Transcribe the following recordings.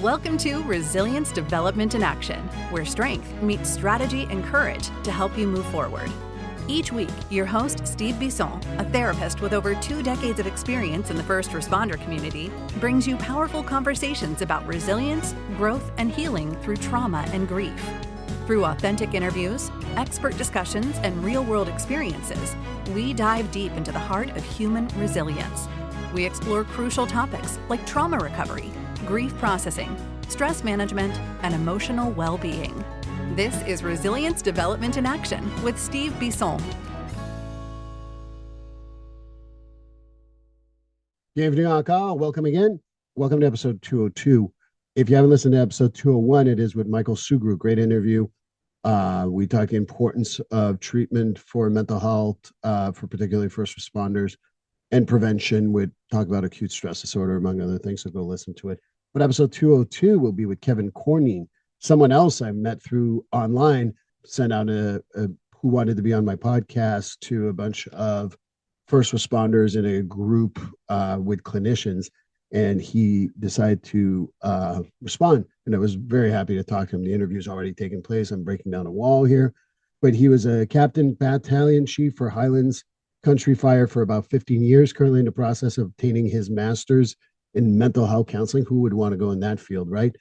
Welcome to Resilience Development in Action, where strength meets strategy and courage to help you move forward. Each week, your host, Steve Bisson, a therapist with over 2 decades of experience in the first responder community, brings you powerful conversations about resilience, growth, and healing through trauma and grief. Through authentic interviews, expert discussions, and real-world experiences, we dive deep into the heart of human resilience. We explore crucial topics like trauma recovery, grief processing, stress management, and emotional well-being. This is Resilience Development in Action with Steve Bisson. Good evening, all. Welcome again. Welcome to episode 202. If you haven't listened to episode 201, it is with Michael Sugru. Great interview. We talk the importance of treatment for mental health, for particularly first responders, and prevention. We talk about acute stress disorder, among other things, so go listen to it. But episode 202 will be with Kevin Cornine, someone else I met through online, sent out who wanted to be on my podcast to a bunch of first responders in a group with clinicians, and he decided to respond. And I was very happy to talk to him. The interview's already taken place. I'm breaking down a wall here. But he was a captain battalion chief for Highlands Country Fire for about 15 years, currently in the process of obtaining his master's in mental health counseling. Who would want to go in that field, right?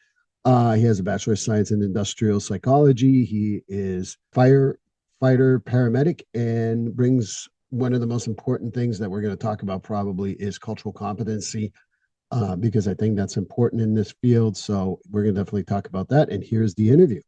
He has a Bachelor of Science in Industrial Psychology. He is firefighter, paramedic, and brings one of the most important things that we're going to talk about probably is cultural competency, because I think that's important in this field. So we're going to definitely talk about that. And here's the interview.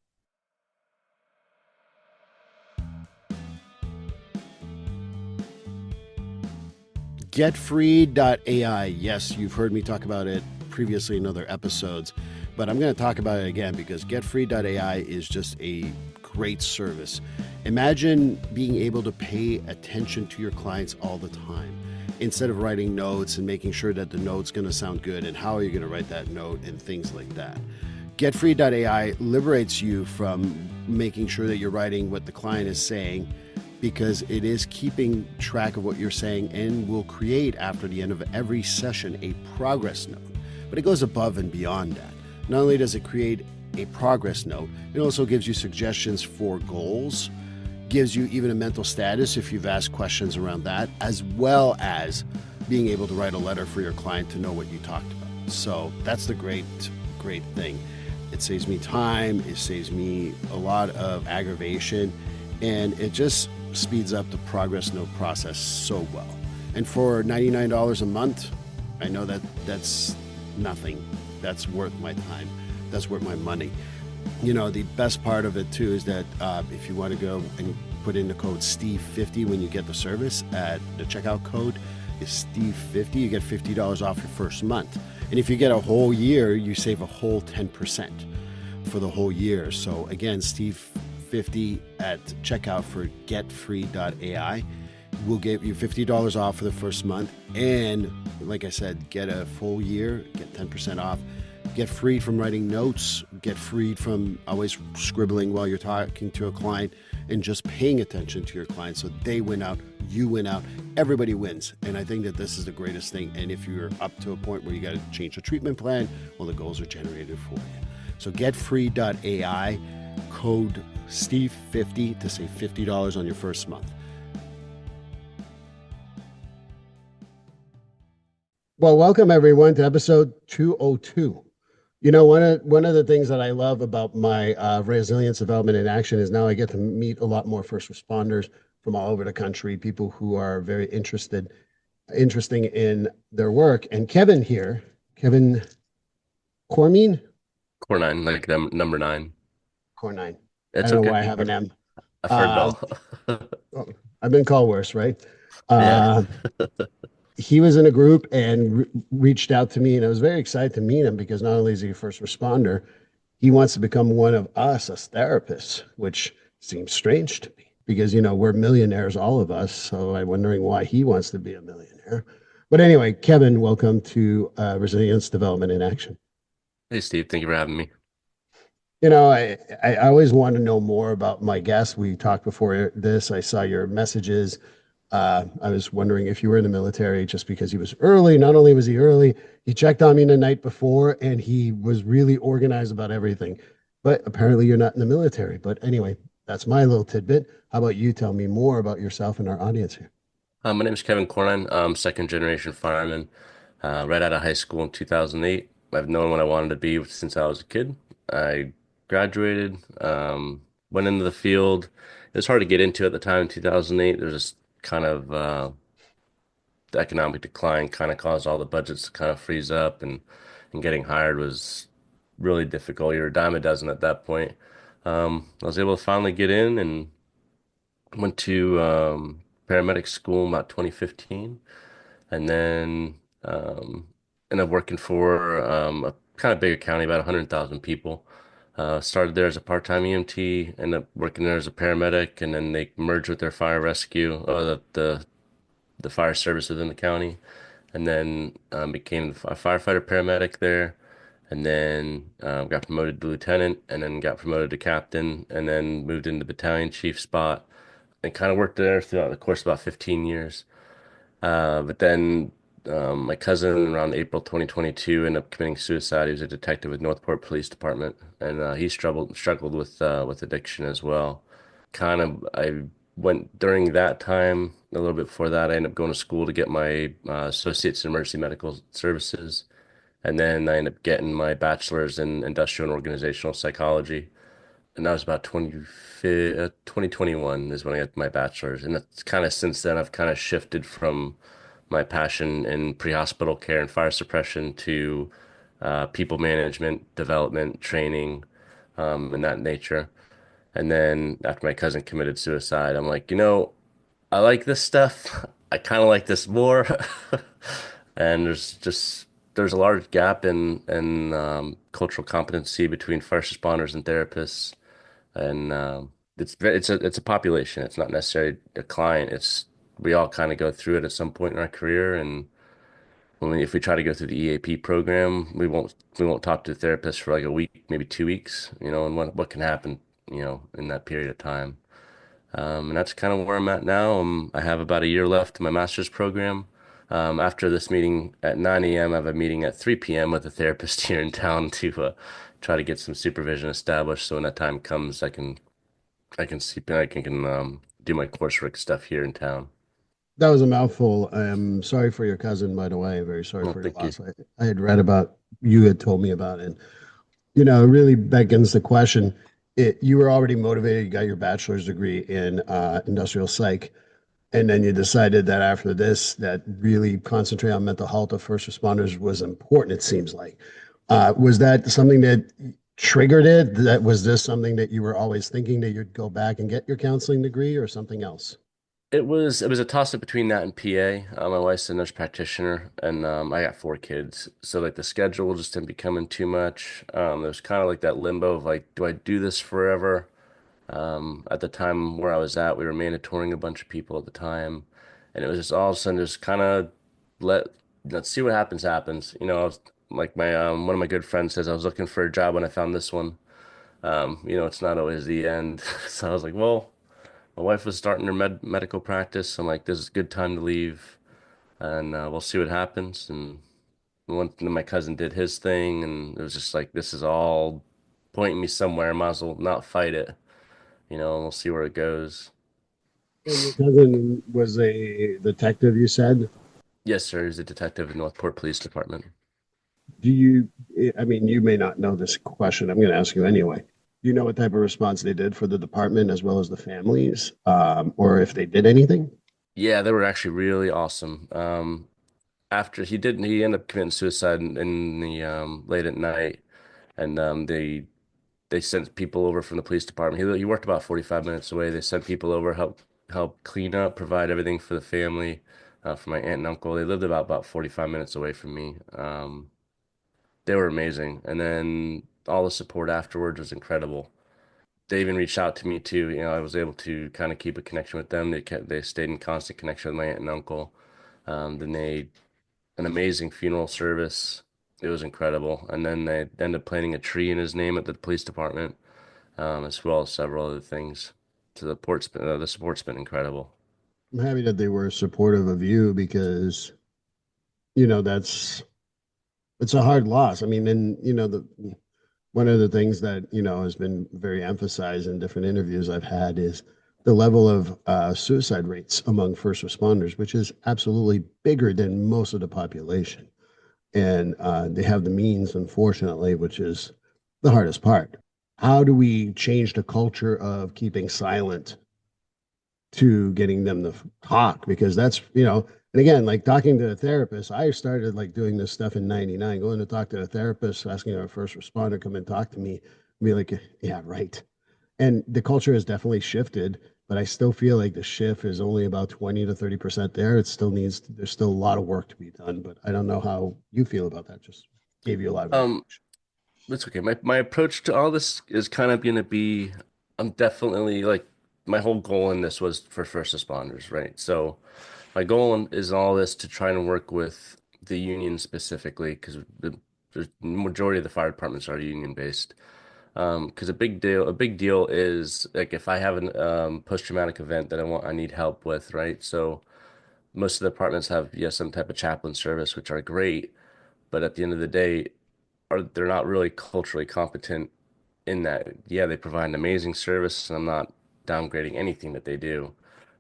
GetFree.ai. Yes, you've heard me talk about it previously in other episodes, but I'm going to talk about it again because GetFree.ai is just a great service. Imagine being able to pay attention to your clients all the time instead of writing notes and making sure that the note's going to sound good and how are you going to write that note and things like that. GetFree.ai liberates you from making sure that you're writing what the client is saying, because it is keeping track of what you're saying and will create, after the end of every session, a progress note. But it goes above and beyond that. Not only does it create a progress note, it also gives you suggestions for goals, gives you even a mental status if you've asked questions around that, as well as being able to write a letter for your client to know what you talked about. So that's the great thing. It saves me time, it saves me a lot of aggravation, and it just speeds up the progress note process so well. And for $99 a month, I know that that's nothing. That's worth my time. That's worth my money. You know, the best part of it too is that if you want to go and put in the code Steve50 when you get the service, at the checkout code is Steve50, you get $50 off your first month. And if you get a whole year, you save a whole 10% for the whole year. So again, Steve50 at checkout for GetFree.ai will give you $50 off for the first month. And like I said, get a full year, get 10% off, get freed from writing notes, get freed from always scribbling while you're talking to a client, and just paying attention to your client so they win out, you win out, everybody wins. And I think that this is the greatest thing. And if you're up to a point where you got to change the treatment plan, well, the goals are generated for you. So GetFree.ai, code Steve50 to save $50 on your first month. Well, welcome everyone to episode 202. You know, one of the things that I love about my Resilience Development in Action is now I get to meet a lot more first responders from all over the country, people who are very interesting in their work. And Kevin here, Kevin Cornine, like number 9. Cornine. It's I don't okay. know why I have an M. I've heard it all. I've been called worse, right? Yeah. He was in a group and reached out to me, and I was very excited to meet him because not only is he a first responder, he wants to become one of us as therapists, which seems strange to me because, you know, we're millionaires, all of us. So I'm wondering why he wants to be a millionaire. But anyway, Kevin, welcome to Resilience Development in Action. Hey, Steve. Thank you for having me. You know, I always want to know more about my guests. We talked before this. I saw your messages I was wondering if you were in the military just because he was early. Not only was he early, he checked on me the night before and he was really organized about everything. But apparently, you're not in the military. But anyway, that's my little tidbit. How about you tell me more about yourself and our audience here? My name is Kevin Cornine. I'm second generation fireman. Right out of high school in 2008. I've known what I wanted to be since I was a kid. I graduated, went into the field. It was hard to get into at the time in 2008. There's just kind of the economic decline kind of caused all the budgets to kind of freeze up, and getting hired was really difficult. You're a dime a dozen at that point. I was able to finally get in and went to paramedic school in about 2015, and then ended up working for a kind of bigger county, about 100,000 people. Started there as a part-time EMT, ended up working there as a paramedic, and then they merged with their fire rescue, the fire service within the county, and then became a firefighter paramedic there, and then got promoted to lieutenant, and then got promoted to captain, and then moved into battalion chief spot, and kind of worked there throughout the course of about 15 years. But then my cousin around April 2022 ended up committing suicide. He was a detective with Northport Police Department, and he struggled with addiction as well. Kind of, I went during that time, a little bit before that, I ended up going to school to get my associates in emergency medical services, and then I ended up getting my bachelor's in industrial and organizational psychology. And that was about 2021 is when I got my bachelor's. And it's kind of since then I've kind of shifted from my passion in pre-hospital care and fire suppression to people management, development, training, and that nature. And then after my cousin committed suicide, I'm like, I like this stuff. I kind of like this more. And there's a large gap in cultural competency between first responders and therapists, and it's a population. It's not necessarily a client. It's we all kind of go through it at some point in our career, and if we try to go through the EAP program, we won't talk to a therapist for like a week, maybe 2 weeks, and what can happen, in that period of time. And that's kind of where I'm at now. I have about a year left in my master's program. After this meeting at 9 a.m., I have a meeting at 3 p.m. with a therapist here in town to try to get some supervision established. So when that time comes, I can do my coursework stuff here in town. That was a mouthful. I'm sorry for your cousin, by the way. Very sorry Well, for your thank you. loss. I had read about you had told me about it. It really beckons the question. You were already motivated. You got your bachelor's degree in industrial psych, and then you decided that after this, that really concentrate on mental health of first responders was important. It seems like. Was that something that triggered it? That was this something that you were always thinking that you'd go back and get your counseling degree, or something else? It was a toss up between that and PA. My wife's a nurse practitioner, and I got 4 kids, so like the schedule just didn't becoming too much. There was kind of like that limbo of like, do I do this forever? At the time where I was at, we were mandatoring a bunch of people at the time, and it was just all of a sudden just kind of let let's see what happens happens. I was like my one of my good friends says I was looking for a job when I found this one. It's not always the end. So I was like, well, my wife was starting her medical practice. I'm like, this is a good time to leave, and we'll see what happens. And my cousin did his thing, and it was just like, this is all pointing me somewhere. Might as well not fight it, and we'll see where it goes. And your cousin was a detective, you said. Yes, sir. He's a detective in Northport Police Department. Do you, I mean, you may not know this question. I'm going to ask you anyway. Do you know what type of response they did for the department as well as the families, or if they did anything? Yeah, they were actually really awesome. After he ended up committing suicide in the late at night, and they sent people over from the police department. He worked about 45 minutes away. They sent people over help clean up, provide everything for the family, for my aunt and uncle. They lived about 45 minutes away from me. They were amazing, and then all the support afterwards was incredible. They even reached out to me too. I was able to kind of keep a connection with them. They stayed in constant connection with my aunt and uncle. Then they an amazing funeral service. It was incredible. And then they ended up planting a tree in his name at the police department, as well as several other things. So the support's been incredible. I'm happy that they were supportive of you because, you know, it's a hard loss. I mean, and the one of the things that, has been very emphasized in different interviews I've had is the level of suicide rates among first responders, which is absolutely bigger than most of the population. And they have the means, unfortunately, which is the hardest part. How do we change the culture of keeping silent to getting them to talk? Because that's, and again, like talking to a therapist, I started like doing this stuff in 99, going to talk to a therapist, asking a first responder, come and talk to me, and be like, yeah, right. And the culture has definitely shifted, but I still feel like the shift is only about 20 to 30% there. It still needs, there's still a lot of work to be done, but I don't know how you feel about that. Just gave you a lot of Um, information. That's okay. My approach to all this is kind of going to be, I'm definitely like, my whole goal in this was for first responders, right? So my goal is all this to try and work with the union specifically because the majority of the fire departments are union based. Because a big deal is like if I have an post-traumatic event that I need help with, right? So most of the departments have, yes, some type of chaplain service, which are great, but at the end of the day, they're not really culturally competent in that. Yeah, they provide an amazing service, and I'm not downgrading anything that they do,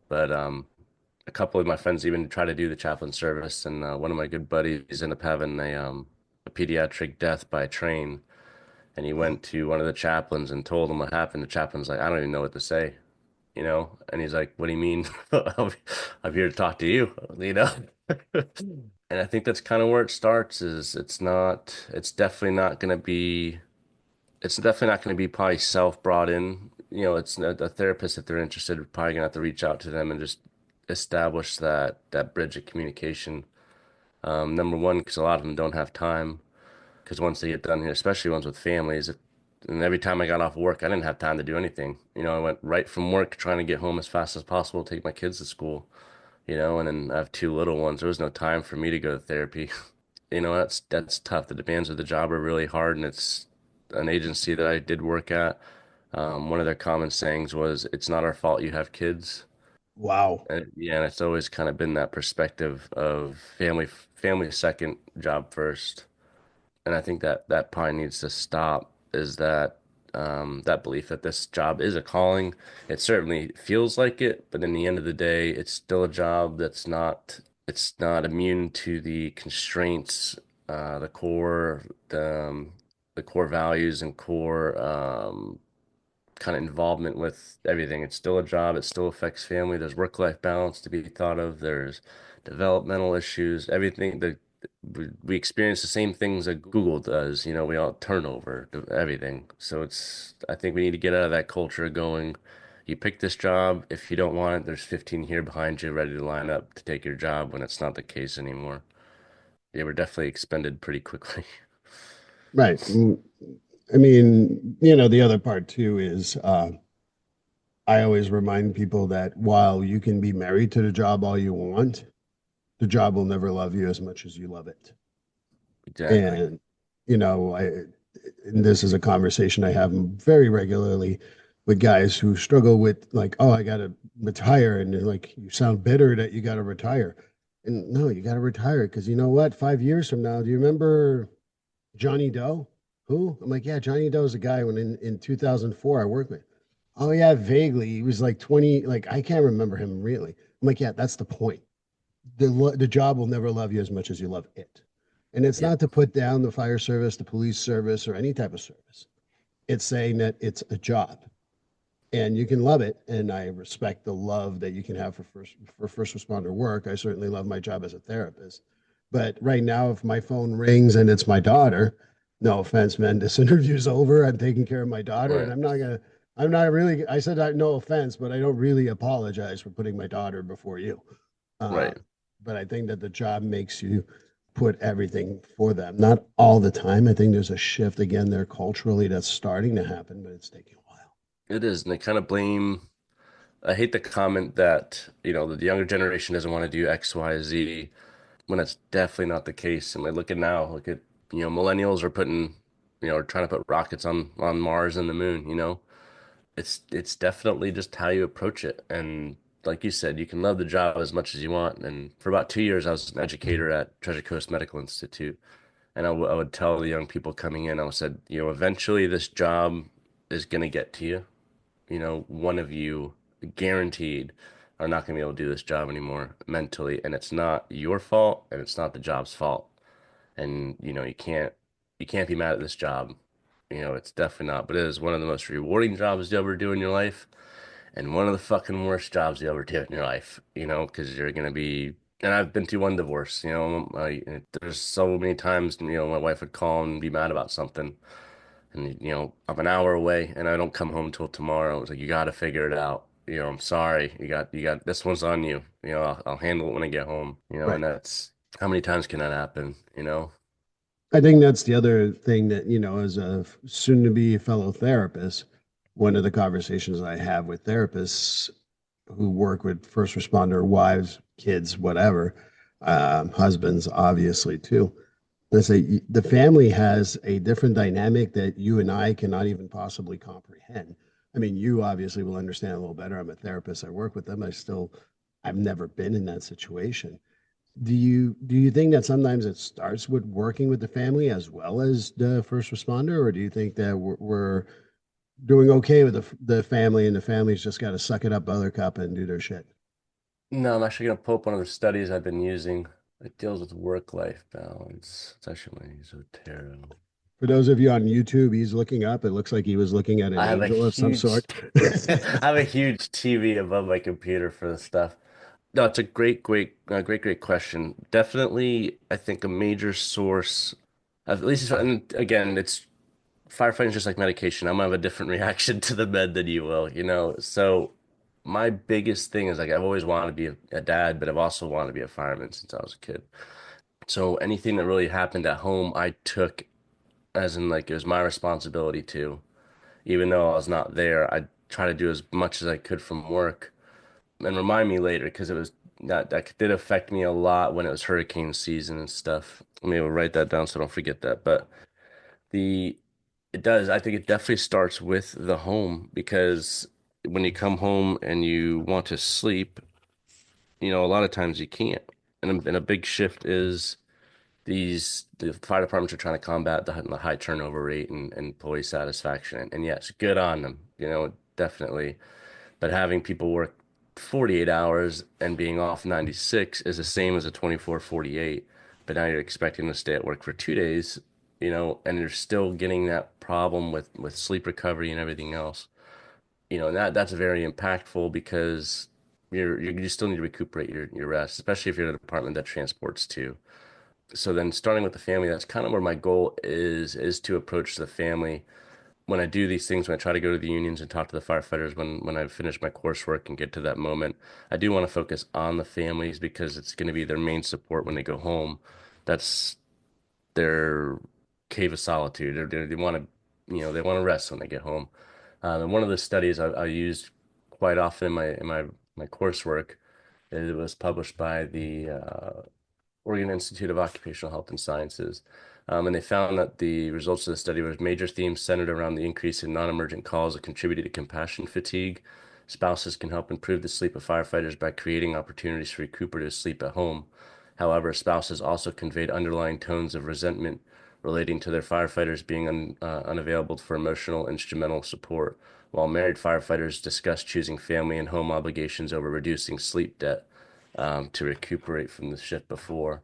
but a couple of my friends even try to do the chaplain service, and one of my good buddies ended up having a pediatric death by train, and he Oh, went to one of the chaplains and told him what happened. The chaplain's like, I don't even know what to say, and he's like, what do you mean? I'm here to talk to you. And I think that's kind of where it starts is it's definitely not going to be probably self brought in. It's a therapist if they're interested, probably gonna have to reach out to them and just establish that bridge of communication. Number one, because a lot of them don't have time. Because once they get done here, especially ones with families, and every time I got off work, I didn't have time to do anything. I went right from work trying to get home as fast as possible, take my kids to school. And then I have two little ones. There was no time for me to go to therapy. That's tough. The demands of the job are really hard, and it's an agency that I did work at. One of their common sayings was, "It's not our fault you have kids." wow. And yeah, and it's always kind of been that perspective of family second, job first. And I think that probably needs to stop. Is that belief that this job is a calling? It certainly feels like it, but in the end of the day, it's still a job it's not immune to the constraints, the core values and core kind of involvement with everything. It's still a job. It still affects family. There's work-life balance to be thought of. There's developmental issues. Everything that we experience the same things that Google does. We all turnover, everything. So I think we need to get out of that culture going. You pick this job. If you don't want it, there's 15 here behind you ready to line up to take your job when it's not the case anymore. They were definitely expended pretty quickly. Right. I mean, the other part too is I always remind people that while you can be married to the job all you want, the job will never love you as much as you love it. Exactly. And, I, and this is a conversation I have very regularly with guys who struggle with like, oh, I got to retire. And they're like, you sound bitter that you got to retire. And no, you got to retire because you know what? 5 years from now, do you remember Johnny Doe? Who? I'm like, yeah, Johnny Doe is a guy when in 2004 I worked with. Oh yeah, vaguely. He was like 20, like I can't remember him really. I'm like, yeah, that's the point. The job will never love you as much as you love it. And it's Yeah. not to put down the fire service, the police service, or any type of service. It's saying that it's a job and you can love it. And I respect the love that you can have for first responder work. I certainly love my job as a therapist. But right now, if my phone rings and it's my daughter, no offense, man, this interview's over. I'm taking care of my daughter, and Right. I'm not really. I said no offense, but I don't really apologize for putting my daughter before you. Uh, Right. but I think that the job makes you put everything for them. Not all the time. I think there's a shift again there culturally that's starting to happen, but it's taking a while. It is, and they kind of blame. I hate the comment that, the younger generation doesn't want to do X, Y, Z when it's definitely not the case. And look at now, look at, millennials are are trying to put rockets on Mars and the moon. It's definitely just how you approach it. And like you said, you can love the job as much as you want. And for about 2 years, I was an educator at Treasure Coast Medical Institute. And I would tell the young people coming in, I said, eventually this job is going to get to you. One of you guaranteed are not going to be able to do this job anymore mentally. And it's not your fault and it's not the job's fault. And, you can't be mad at this job. It's definitely not, but it is one of the most rewarding jobs you ever do in your life and one of the fucking worst jobs you ever do in your life, because you're gonna be. And I've been through one divorce, there's so many times, my wife would call and be mad about something, and I'm an hour away and I don't come home till tomorrow. It's like you got to figure it out. I'm sorry. You got this one's on you. I'll handle it when I get home. Right. And that's how many times can that happen? I think that's the other thing that, as a soon to be fellow therapist, one of the conversations I have with therapists who work with first responder wives, kids, whatever, husbands, obviously, too. I say the family has a different dynamic that you and I cannot even possibly comprehend. I mean, you obviously will understand a little better. I'm a therapist. I work with them. I've never been in that situation. Do you think that sometimes it starts with working with the family as well as the first responder, or do you think that we're doing okay with the family and the family's just got to suck it up, buttercup, and do their shit? No, I'm actually gonna pull up one of the studies I've been using. It deals with work-life balance. It's actually my Zotero. For those of you on YouTube, he's looking up. It looks like he was looking at an I have a angel of some huge, sort. I have a huge TV above my computer for this stuff. No, it's a great question. Definitely, I think a major source, at least, and again, it's firefighting is just like medication. I'm gonna have a different reaction to the med than you will, So my biggest thing is like I've always wanted to be a dad, but I've also wanted to be a fireman since I was a kid. So anything that really happened at home, I took as in like it was my responsibility to, even though I was not there. I try to do as much as I could from work and remind me later because it was that did affect me a lot when it was hurricane season and stuff. Let me write that down so I don't forget that. But the it does. I think it definitely starts with the home because when you come home and you want to sleep, a lot of times you can't. And a big shift is the fire departments are trying to combat the high turnover rate and employee satisfaction. And yes, good on them, definitely. But having people work 48 hours and being off 96 is the same as a 24/48. But now you're expecting to stay at work for 2 days, and you're still getting that problem with sleep recovery and everything else. And that's very impactful because you still need to recuperate your rest, especially if you're in a department that transports too. So then starting with the family, that's kind of where my goal is to approach the family when I do these things, when I try to go to the unions and talk to the firefighters, when I finish my coursework and get to that moment, I do want to focus on the families because it's going to be their main support when they go home. That's their cave of solitude. They want to, they want to rest when they get home. And one of the studies I used quite often in my coursework, it was published by the Oregon Institute of Occupational Health and Sciences. And they found that the results of the study were major themes centered around the increase in non-emergent calls that contributed to compassion fatigue. Spouses can help improve the sleep of firefighters by creating opportunities for recuperative sleep at home. However, spouses also conveyed underlying tones of resentment relating to their firefighters being unavailable for emotional instrumental support, while married firefighters discussed choosing family and home obligations over reducing sleep debt to recuperate from the shift before.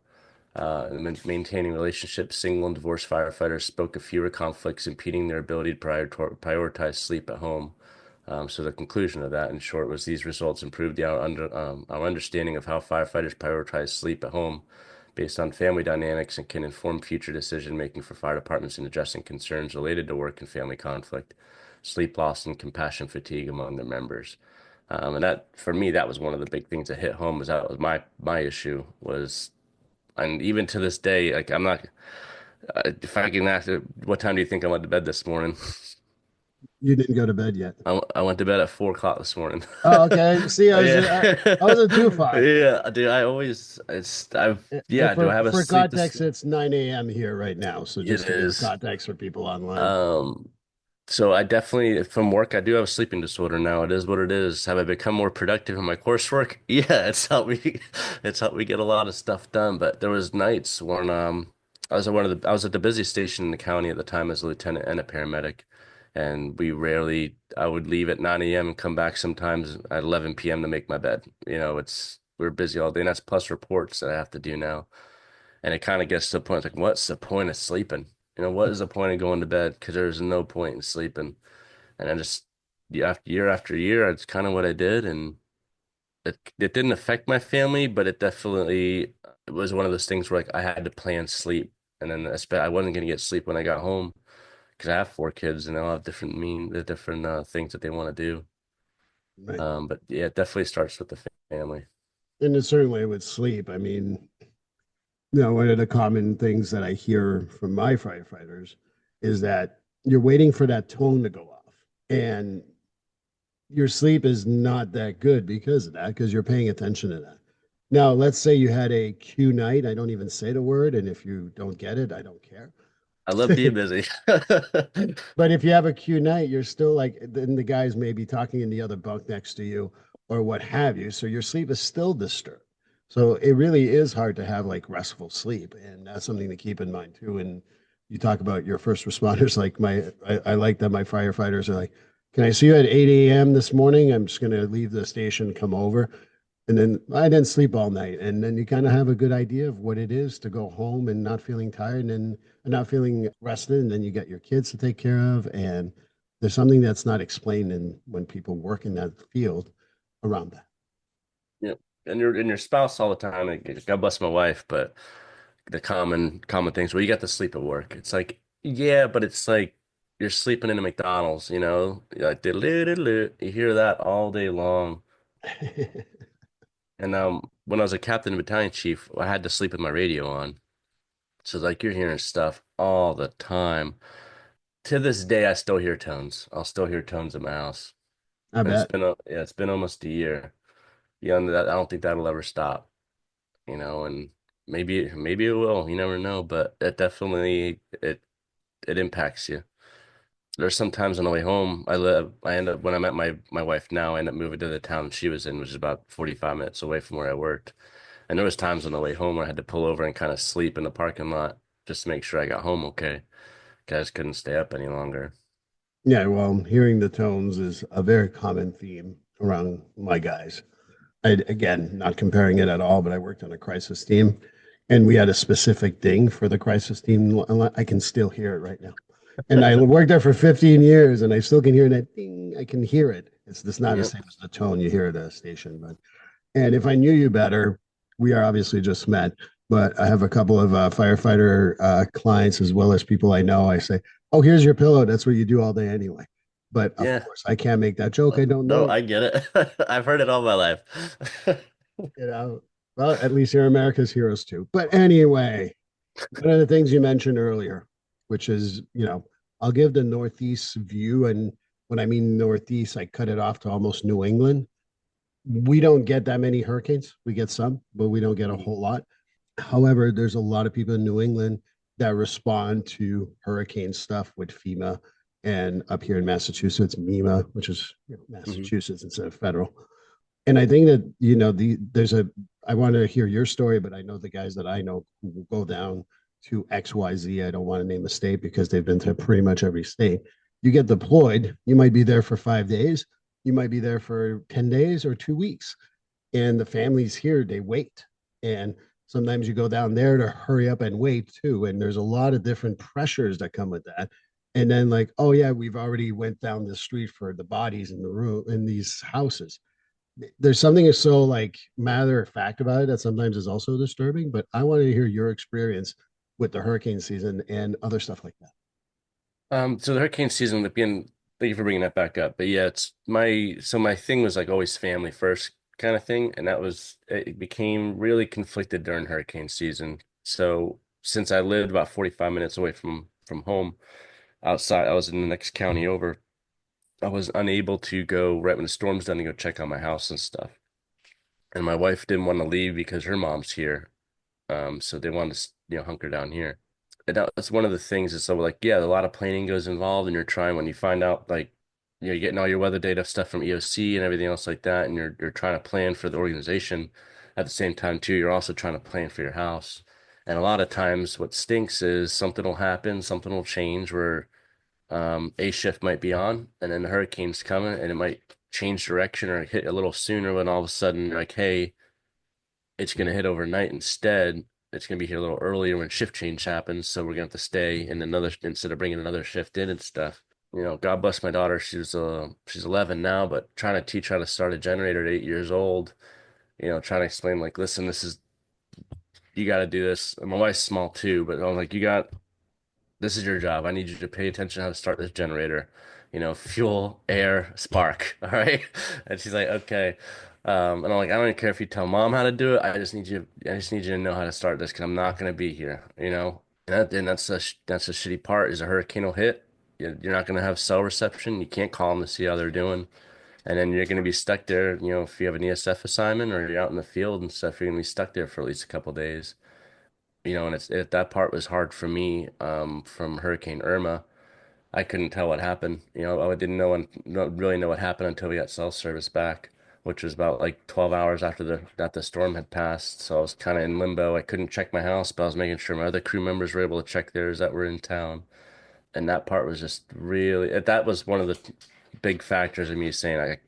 Maintaining relationships, single and divorced firefighters spoke of fewer conflicts impeding their ability to prioritize sleep at home. So the conclusion of that, in short, was these results improved our understanding of how firefighters prioritize sleep at home based on family dynamics and can inform future decision making for fire departments in addressing concerns related to work and family conflict, sleep loss, and compassion fatigue among their members. And that, for me, that was one of the big things that hit home. Was that was my issue was, and even to this day, like I'm not. If I can ask, what time do you think I went to bed this morning? You didn't go to bed yet. I went to bed at 4 o'clock this morning. Oh, okay. See, Yeah, I wasn't too far. yeah, dude. I always yeah. Do I have a For sleep? context, it's 9 a.m. here right now. So It just to give is. context for people online. Um, So I definitely, from work, I do have a sleeping disorder now. It is what it is. Have I become more productive in my coursework? Yeah, it's helped me get a lot of stuff done. But there was nights when I was at the busiest station in the county at the time as a lieutenant and a paramedic, and I would leave at 9 a.m. and come back sometimes at 11 p.m. to make my bed. We're busy all day, and that's plus reports that I have to do now. And it kind of gets to the point like, what's the point of sleeping? What is the point of going to bed? Because there's no point in sleeping. And I just year after year, it's kind of what I did, and it didn't affect my family, but it was one of those things where like I had to plan sleep, and then I wasn't gonna get sleep when I got home because I have four kids and they all have the different things that they want to do. Right. But yeah, it definitely starts with the family. And it's certainly with sleep. I mean, one of the common things that I hear from my firefighters is that you're waiting for that tone to go off. And your sleep is not that good because of that, because you're paying attention to that. Now, let's say you had a Q night. I don't even say the word. And if you don't get it, I don't care. I love being busy. But if you have a Q night, you're still like, then the guys may be talking in the other bunk next to you or what have you. So your sleep is still disturbed. So it really is hard to have like restful sleep. And that's something to keep in mind too. And you talk about your first responders, like I like that my firefighters are like, can I see you at 8 a.m. this morning? I'm just going to leave the station, come over. And then I didn't sleep all night. And then you kind of have a good idea of what it is to go home and not feeling tired and not feeling rested. And then you got your kids to take care of. And there's something that's not explained in when people work in that field around that. Yep. And your spouse all the time. Like, God bless my wife, but the common things where you get to sleep at work. It's like, yeah, but it's like you're sleeping in a McDonald's, like diddle-diddle-diddle. You hear that all day long. And when I was a captain and battalion chief, I had to sleep with my radio on. So like you're hearing stuff all the time. To this day, I still hear tones. I'll still hear tones in my house. I And bet. it's been almost a year. Yeah, and I don't think that'll ever stop, and maybe it will. You never know, but it impacts you. There's some times on the way home, I end up when I met my wife now, I end up moving to the town she was in, which is about 45 minutes away from where I worked. And there was times on the way home where I had to pull over and kind of sleep in the parking lot just to make sure I got home okay. 'Cause I just couldn't stay up any longer. Yeah, well, hearing the tones is a very common theme around my guys. Again, not comparing it at all, but I worked on a crisis team and we had a specific ding for the crisis team. I can still hear it right now. And I worked there for 15 years and I still can hear that ding. I can hear it. It's just not the Yep. same as the tone you hear at a station. But, and if I knew you better, we are obviously just met, but I have a couple of firefighter clients as well as people I know. I say, oh, here's your pillow. That's what you do all day anyway. But of Yeah. course, I can't make that joke. I don't No, know. I get it. I've heard it all my life. You know, well, at least you're America's heroes too. But anyway, one of the things you mentioned earlier, which is, I'll give the Northeast view. And when I mean Northeast, I cut it off to almost New England. We don't get that many hurricanes. We get some, but we don't get a Mhm. whole lot. However, there's a lot of people in New England that respond to hurricane stuff with FEMA and up here in Massachusetts, MEMA, which is Mhm. Massachusetts instead of federal. And I think that there's a I want to hear your story, but I know the guys that I know who will go down to XYZ. I don't want to name a state because they've been to pretty much every state. You get deployed, you might be there for 5 days, you might be there for 10 days or 2 weeks. And the families here, they wait. And sometimes you go down there to hurry up and wait too. And there's a lot of different pressures that come with that. And then like, oh yeah, we've already went down the street for the bodies in the room in these houses. There's something so like matter of fact about it that sometimes is also disturbing. But I wanted to hear your experience with the hurricane season and other stuff like that. So the hurricane season, again, thank you for bringing that back up. But yeah, my thing was like always family first kind of thing, and it became really conflicted during hurricane season. So since I lived about 45 minutes away from home, outside, I was in the next county over. I was unable to go right when the storm's done to go check on my house and stuff. And my wife didn't want to leave because her mom's here. So they wanted to, hunker down here. that's one of the things is so like, yeah, a lot of planning goes involved and you're trying when you find out like, you're getting all your weather data stuff from EOC and everything else like that, and you're trying to plan for the organization at the same time too. You're also trying to plan for your house. And a lot of times what stinks is something will happen, something will change where a shift might be on, and then the hurricane's coming, and it might change direction or hit a little sooner. When all of a sudden, you're like, hey, it's gonna hit overnight instead. It's gonna be here a little earlier when shift change happens, so we're gonna have to stay in another instead of bringing another shift in and stuff. God bless my daughter. She's 11 now, but trying to teach her how to start a generator at 8 years old. Trying to explain like, listen, this is you got to do this. And my wife's small too, but I'm like, this is your job. I need you to pay attention how to start this generator. Fuel, air, spark. All right. And she's like, okay. And I'm like, I don't even care if you tell mom how to do it. I just need you to know how to start this because I'm not going to be here. And that's a shitty part is a hurricane will hit. You're not going to have cell reception. You can't call them to see how they're doing. And then you're going to be stuck there. If you have an ESF assignment or you're out in the field and stuff, you're going to be stuck there for at least a couple days. And that part was hard for me from Hurricane Irma. I couldn't tell what happened. I didn't not really know what happened until we got cell service back, which was about like 12 hours after the storm had passed. So I was kind of in limbo. I couldn't check my house, but I was making sure my other crew members were able to check theirs that were in town. And that part was just really, that was one of the big factors of me saying,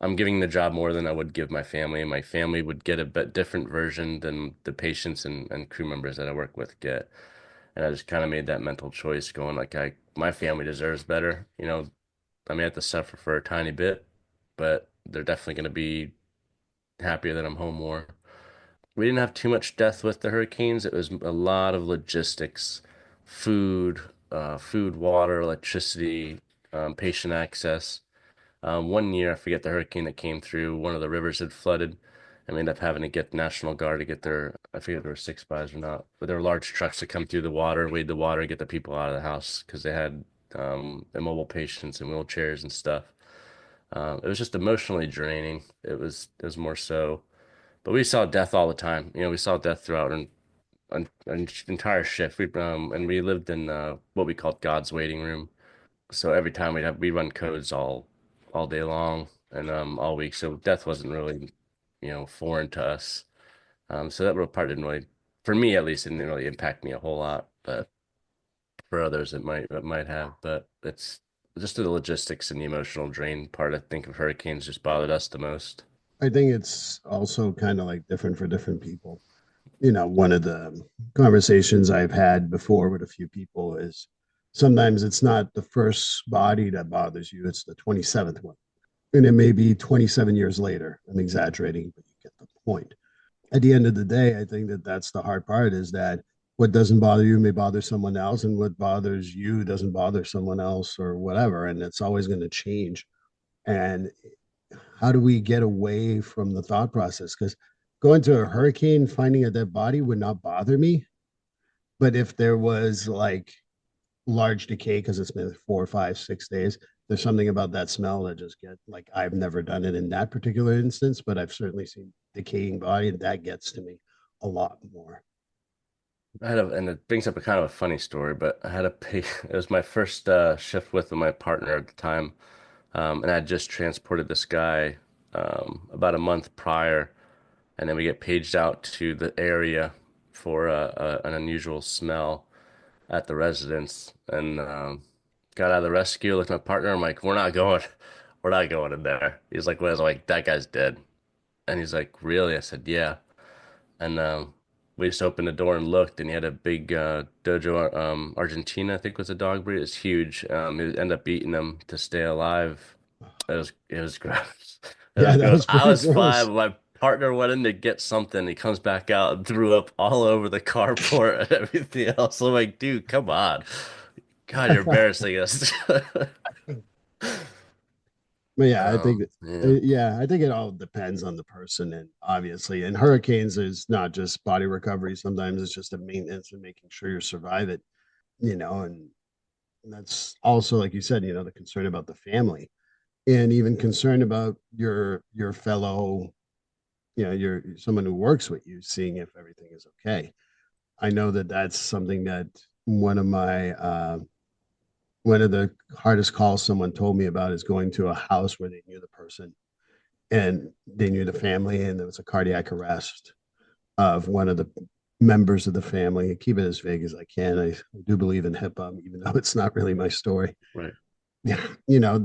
I'm giving the job more than I would give my family, and my family would get a bit different version than the patients and crew members that I work with get. And I just kind of made that mental choice going like my family deserves better. I may have to suffer for a tiny bit, but they're definitely going to be happier that I'm home more. We didn't have too much death with the hurricanes. It was a lot of logistics, food, water, electricity, patient access. One year, I forget the hurricane that came through, one of the rivers had flooded, and we ended up having to get the National Guard to get I forget if there were six spies or not, but there were large trucks that come through the water, wade the water, get the people out of the house because they had immobile patients in wheelchairs and stuff. It was just emotionally draining. It was more so, but we saw death all the time. We saw death throughout an entire shift. We lived in what we called God's waiting room. So every time we run codes all day long and all week. So death wasn't really, foreign to us. So that real part didn't really, for me at least, it didn't really impact me a whole lot. But for others, it might have. But it's just the logistics and the emotional drain part. I think of hurricanes just bothered us the most. I think it's also kind of like different for different people. One of the conversations I've had before with a few people is sometimes it's not the first body that bothers you, it's the 27th one. And it may be 27 years later. I'm exaggerating, but you get the point. At the end of the day, I think that that's the hard part is that what doesn't bother you may bother someone else, and what bothers you doesn't bother someone else or whatever. And it's always going to change. And how do we get away from the thought process? Because going to a hurricane, finding a dead body would not bother me. But if there was like large decay because it's been 4, 5, 6 days, there's something about that smell that just get like I've never done it in that particular instance, but I've certainly seen decaying body, and that gets to me a lot more. And it brings up a kind of a funny story, but I had a pay. It was my first shift with my partner at the time, and I had just transported this guy about a month prior, and then we get paged out to the area for an unusual smell at the residence, and got out of the rescue. Looked at my partner. I'm like, we're not going in there. He's like, what? I was like, that guy's dead, and he's like, really? I said, yeah. And we just opened the door and looked, and he had a big Dojo Argentina, I think was a dog breed. It's huge. He ended up beating him to stay alive. It was gross. It Yeah, was that gross. was I pretty was fine, gross. but my partner went in to get something. He comes back out and threw up all over the carport and everything else. I'm like, dude, come on. God, you're embarrassing us. But yeah, I think that, Yeah. yeah, I think it all depends on the person, and obviously, and hurricanes is not just body recovery. Sometimes it's just a maintenance and making sure you survive it. And that's also like you said, the concern about the family, and even concern about your fellow, your someone who works with you, seeing if everything is okay. I know that that's something that one of my one of the hardest calls someone told me about is going to a house where they knew the person and they knew the family, and there was a cardiac arrest of one of the members of the family. I keep it as vague as I can. I do believe in HIPAA, even though it's not really my story. Right. Yeah,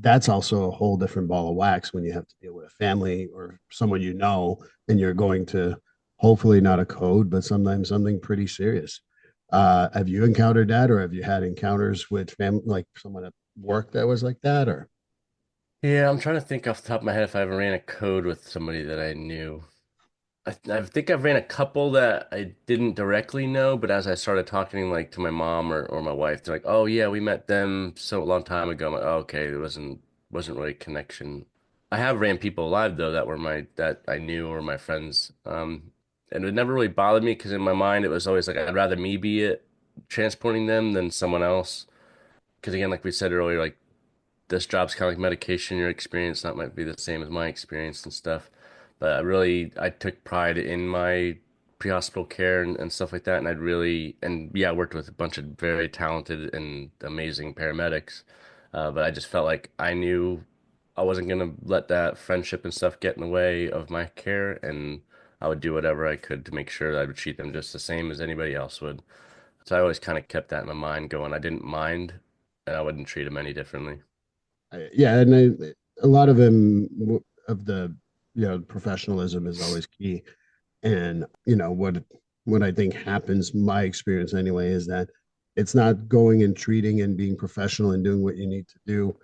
that's also a whole different ball of wax when you have to deal with a family or someone and you're going to hopefully not a code, but sometimes something pretty serious. Have you encountered that, or have you had encounters with family, like someone at work that was like that, or? Yeah, I'm trying to think off the top of my head if I ever ran a code with somebody that I knew. I think I've ran a couple that I didn't directly know, but as I started talking like to my mom or my wife, they're like, "Oh yeah, we met them so a long time ago." I'm like, oh, "Okay, it wasn't really a connection." I have ran people alive though that I knew or my friends, and it never really bothered me because in my mind it was always like I'd rather me be it transporting them than someone else. Because again, like we said earlier, like this job's kind of like medication. Your experience that might be the same as my experience and stuff. But I took pride in my pre-hospital care and stuff like that. And I worked with a bunch of very talented and amazing paramedics. But I just felt like I knew I wasn't gonna let that friendship and stuff get in the way of my care, and I would do whatever I could to make sure that I would treat them just the same as anybody else would. So I always kind of kept that in my mind going. I didn't mind, and I wouldn't treat them any differently. Yeah, and a lot of them of the professionalism is always key. And what I think happens, my experience anyway, is that it's not going and treating and being professional and doing what you need to do.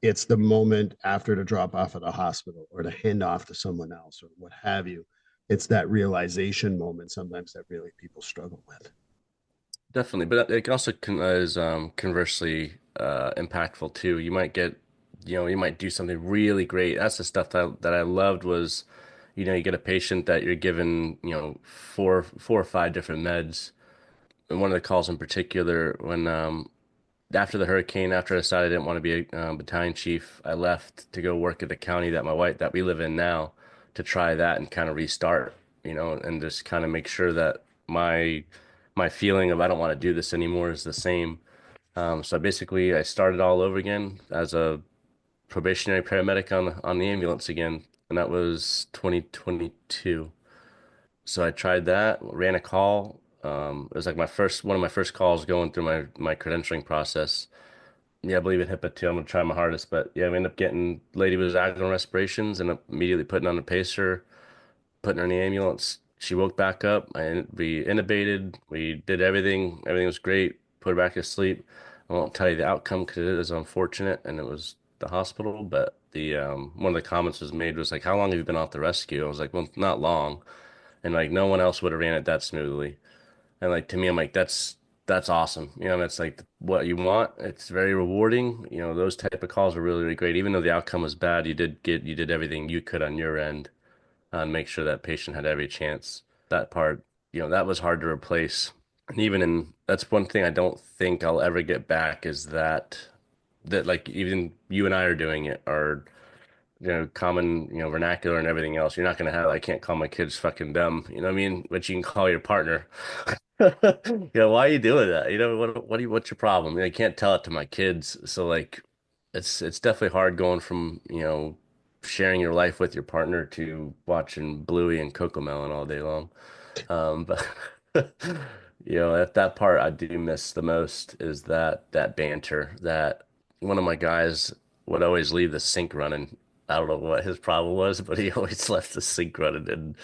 It's the moment after the drop off at the hospital or to hand off to someone else or what have you. It's that realization moment sometimes that really people struggle with. Definitely, but it also is conversely impactful too. You might do something really great. That's the stuff that I loved was, you get a patient that you're given, four or five different meds. And one of the calls in particular, when after the hurricane, after I decided I didn't want to be a battalion chief, I left to go work at the county that we live in now to try that and kind of restart, and just kind of make sure that my feeling of I don't want to do this anymore is the same. So basically, I started all over again as a probationary paramedic on the ambulance again, and that was 2022. So I tried that, ran a call. It was like one of my first calls going through my credentialing process. Yeah, I believe in HIPAA too. I'm gonna try my hardest, but yeah, we ended up getting lady was agonal respirations and immediately putting on a pacer, putting her in the ambulance. She woke back up. We intubated. We did everything. Everything was great. Put her back to sleep. I won't tell you the outcome because it is unfortunate, and it was the hospital. But the one of the comments was made was like, "How long have you been off the rescue?" I was like, "Well, not long," and like no one else would have ran it that smoothly. And like to me, I'm like, that's awesome. That's like what you want. It's very rewarding. Those type of calls are really, really great. Even though the outcome was bad, you did everything you could on your end and make sure that patient had every chance. That part, that was hard to replace. And that's one thing I don't think I'll ever get back is that like even you and I are doing it or common, vernacular and everything else. You're not gonna have I can't call my kids fucking dumb, you know what I mean? But you can call your partner. Why are you doing that? What's your problem? I can't tell it to my kids. So like it's definitely hard going from, sharing your life with your partner to watching Bluey and Cocomelon all day long. But that part I do miss the most is that banter that one of my guys would always leave the sink running. I don't know what his problem was, but he always left the sink running and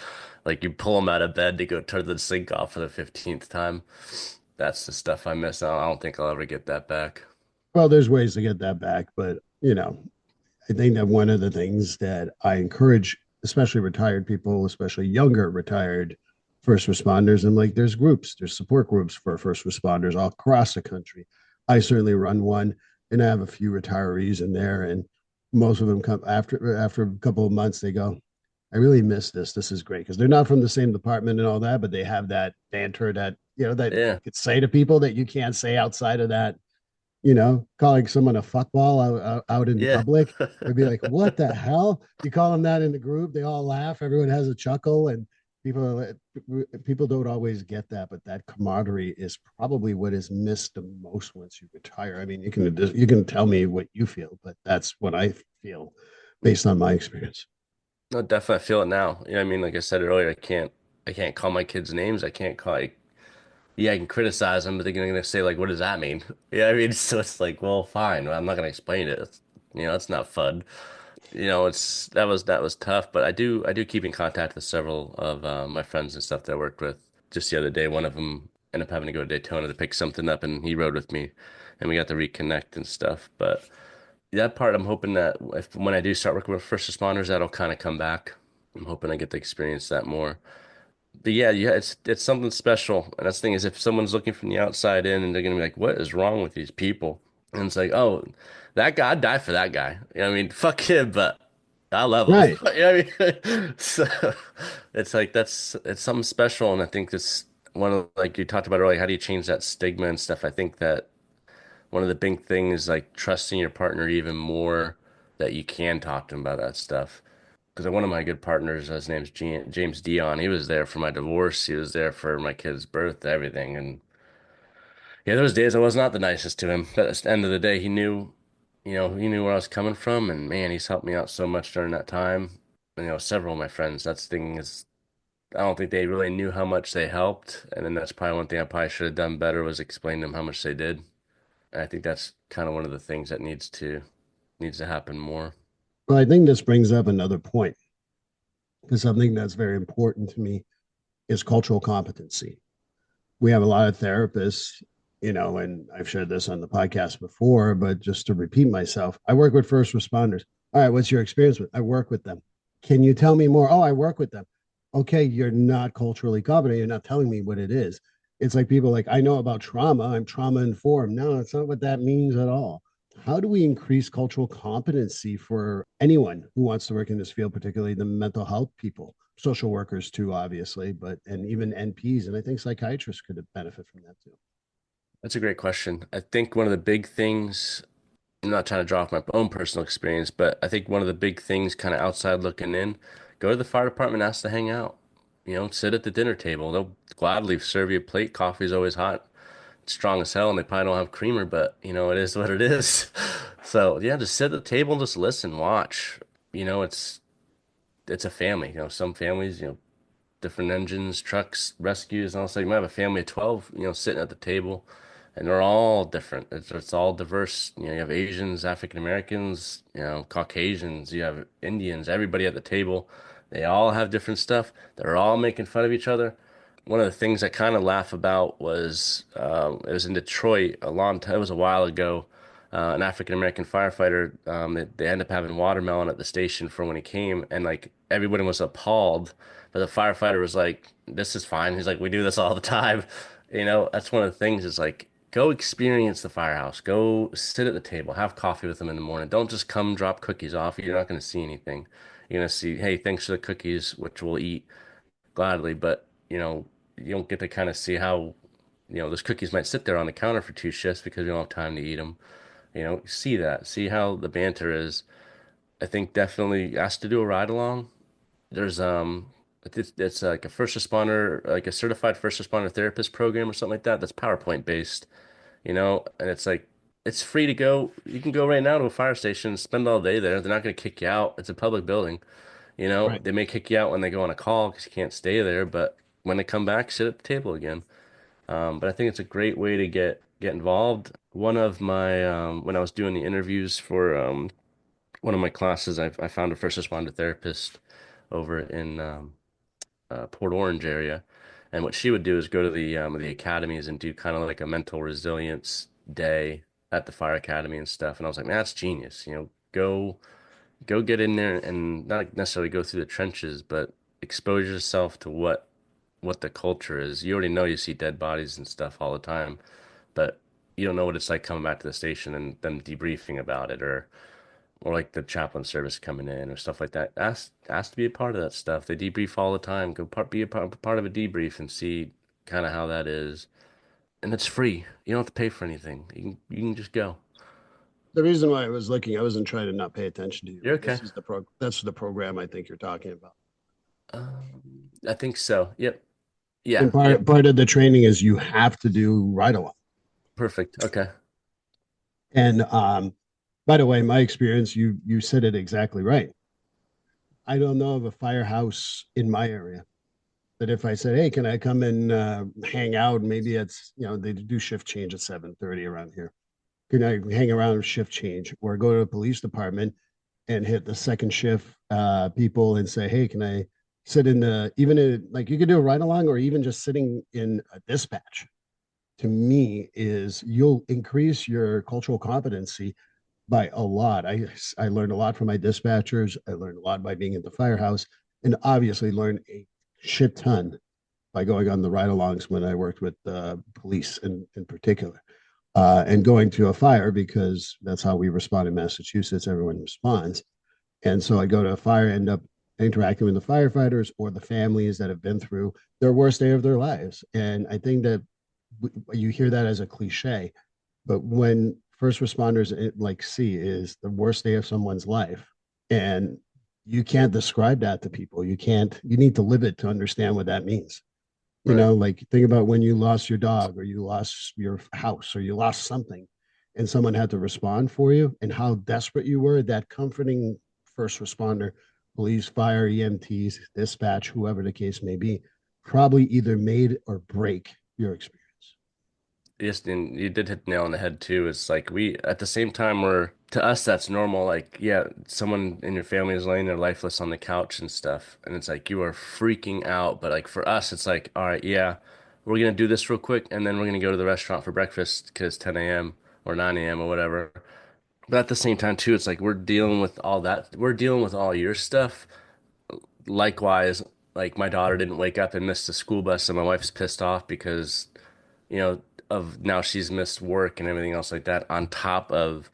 like you pull him out of bed to go turn the sink off for the 15th time. That's the stuff I miss. I don't think I'll ever get that back. Well, there's ways to get that back, but I think that one of the things that I encourage, especially retired people, especially younger retired first responders, and like there's support groups for first responders all across the country. I certainly run one, and I have a few retirees in there, and most of them come after a couple of months. They go, "I really miss this. This is great," because they're not from the same department and all that, but they have that banter that that you Yeah. could say to people that you can't say outside of that, calling someone a fuckball out in Yeah. public. They'd be like, what the hell? You call them that in the group, they all laugh, everyone has a chuckle, and People don't always get that, but that camaraderie is probably what is missed the most once you retire. I mean, you can tell me what you feel, but that's what I feel based on my experience. No, definitely I feel it now. You know what I mean? Like I said earlier, I can't call my kids names. I can't call like yeah, I can criticize them, but they're gonna say like, what does that mean? Yeah, I mean, so it's like, well, fine. I'm not gonna explain it. It's not fun. It's that was tough, but I do keep in contact with several of my friends and stuff that I worked with. Just the other day, one of them ended up having to go to Daytona to pick something up, and he rode with me, and we got to reconnect and stuff. But that part, I'm hoping that if when I do start working with first responders, that'll kind of come back. I'm hoping I get to experience that more. But yeah, it's something special. And that's the thing is, if someone's looking from the outside in, and they're gonna be like, "What is wrong with these people?" And it's like, "Oh, that guy, I'd die for that guy." You know what I mean, fuck him, but I love him. Right. You know what I mean? So it's like it's something special, and I think this one of like you talked about earlier. How do you change that stigma and stuff? I think that one of the big things is like trusting your partner even more that you can talk to them about that stuff. Because one of my good partners, his name's James Dion. He was there for my divorce. He was there for my kid's birth, everything. And yeah, those days I was not the nicest to him. But at the end of the day, he knew where I was coming from. And man, he's helped me out so much during that time. And, several of my friends, that's the thing is, I don't think they really knew how much they helped. And then that's probably one thing I probably should have done better was explain to them how much they did. And I think that's kind of one of the things that needs to happen more. Well, I think this brings up another point because something that's very important to me is cultural competency. We have a lot of therapists, and I've shared this on the podcast before, but just to repeat myself, I work with first responders. All right, what's your experience with? I work with them. Can you tell me more? Oh, I work with them. Okay, you're not culturally competent. You're not telling me what it is. It's like people like, I know about trauma. I'm trauma informed. No, that's not what that means at all. How do we increase cultural competency for anyone who wants to work in this field, particularly the mental health people, social workers too, obviously, but and even NPs, and I think psychiatrists could benefit from that too. That's a great question. I think one of the big things, I'm not trying to draw off my own personal experience, but I think one of the big things kind of outside looking in, go to the fire department, ask to hang out. Sit at the dinner table. They'll gladly serve you a plate. Coffee's always hot. It's strong as hell, and they probably don't have creamer, but it is what it is. So yeah, just sit at the table and just listen, watch. It's a family. Some families, different engines, trucks, rescues, and also you might have a family of 12, sitting at the table, and they're all different. It's all diverse. You have Asians, African Americans, Caucasians, you have Indians, everybody at the table. They all have different stuff. They're all making fun of each other. One of the things I kind of laugh about was it was in Detroit a long time. It was a while ago. An African American firefighter. They ended up having watermelon at the station for when he came, and like everybody was appalled. But the firefighter was like, "This is fine." He's like, "We do this all the time." That's one of the things is like, go experience the firehouse. Go sit at the table, have coffee with them in the morning. Don't just come drop cookies off. You're not going to see anything. You're going to see, hey, thanks for the cookies, which we'll eat gladly, but you don't get to kind of see how, those cookies might sit there on the counter for two shifts because you don't have time to eat them. See that, see how the banter is. I think definitely asked to do a ride along. There's it's like a first responder, like a certified first responder therapist program or something like that. That's PowerPoint based, and it's like it's free to go. You can go right now to a fire station, spend all day there. They're not going to kick you out. It's a public building. Right. They may kick you out when they go on a call because you can't stay there, but when they come back, sit at the table again. But I think it's a great way to get involved. One of my when I was doing the interviews for one of my classes, I found a first responder therapist over in Port Orange area, and what she would do is go to the academies and do kind of like a mental resilience day at the fire academy and stuff. And I was like, man, that's genius. Go get in there and not necessarily go through the trenches, but expose yourself to what the culture is. You already know you see dead bodies and stuff all the time, but you don't know what it's like coming back to the station and them debriefing about it or like the chaplain service coming in or stuff like that. Ask to be a part of that stuff. They debrief all the time. Be a part of a debrief and see kind of how that is. And it's free. You don't have to pay for anything. You can just go. The reason why I was looking, I wasn't trying to not pay attention to you, You're but okay. that's the program I think you're talking about. I think so. Yep. And Yeah. Yep. part of the training is you have to do ride along. Perfect. Okay. And by the way, my experience, you said it exactly right. I don't know of a firehouse in my area that if I said, "Hey, can I come and hang out?" Maybe it's they do shift change at 7:30 around here. Can I hang around shift change or go to the police department and hit the second shift people and say, "Hey, can I sit in the even in, like you could do a ride along or even just sitting in a dispatch?" To me, is you'll increase your cultural competency by a lot. I learned a lot from my dispatchers. I learned a lot by being at the firehouse, and obviously learned a shit ton by going on the ride-alongs when I worked with police in particular, and going to a fire because that's how we respond in Massachusetts. Everyone responds, and so I go to a fire, end up interacting with the firefighters or the families that have been through their worst day of their lives. And I think that you hear that as a cliche, but when first responders like see is the worst day of someone's life, and you can't describe that to people. You need to live it to understand what that means. Right. Like think about when you lost your dog or you lost your house or you lost something and someone had to respond for you and how desperate you were. That comforting first responder, police, fire, EMTs, dispatch, whoever the case may be, probably either made or break your experience. Yes, and you did hit the nail on the head too. It's like we, at the same time, we're to us that's normal. Like, yeah, someone in your family is laying there lifeless on the couch and stuff, and it's like you are freaking out. But like for us, it's like, all right, yeah, we're gonna do this real quick, and then we're gonna go to the restaurant for breakfast because 10 a.m. or 9 a.m. or whatever. But at the same time too, it's like we're dealing with all that. We're dealing with all your stuff. Likewise, like my daughter didn't wake up and missed the school bus, and my wife's pissed off because you know, of now she's missed work and everything else like that on top of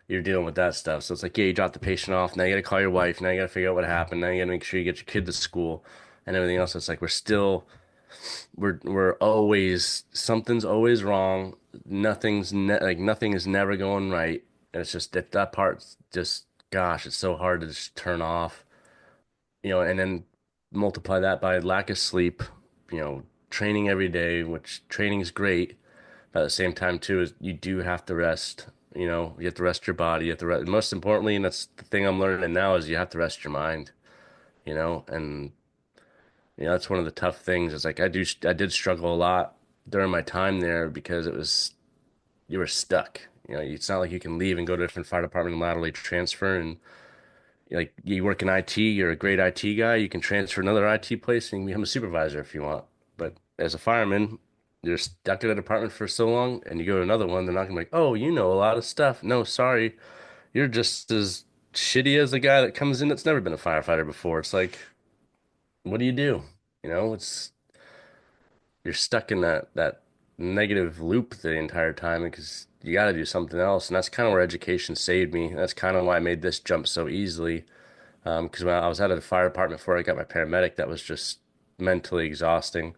you're dealing with that stuff. So it's like, yeah, you dropped the patient off. Now you got to call your wife. Now you got to figure out what happened. Now you got to make sure you get your kid to school and everything else. It's like we're always something's always wrong. Nothing is never going right. And it's just that part's just gosh, it's so hard to just turn off. And then multiply that by lack of sleep, training every day, which training is great. But at the same time, too, is you do have to rest. You have to rest your body. You have to rest. Most importantly, and that's the thing I'm learning now, is you have to rest your mind. And that's one of the tough things. Is like I did struggle a lot during my time there because you were stuck. It's not like you can leave and go to a different fire department and laterally transfer. And like you work in IT, you're a great IT guy. You can transfer another IT place and become a supervisor if you want. But as a fireman, you're stuck in a department for so long, and you go to another one, they're not gonna be like, "Oh, you know a lot of stuff." No, sorry, you're just as shitty as the guy that comes in that's never been a firefighter before. It's like, what do you do? It's you're stuck in that negative loop the entire time because you got to do something else, and that's kind of where education saved me. That's kind of why I made this jump so easily. Because when I was out of the fire department before I got my paramedic, that was just mentally exhausting.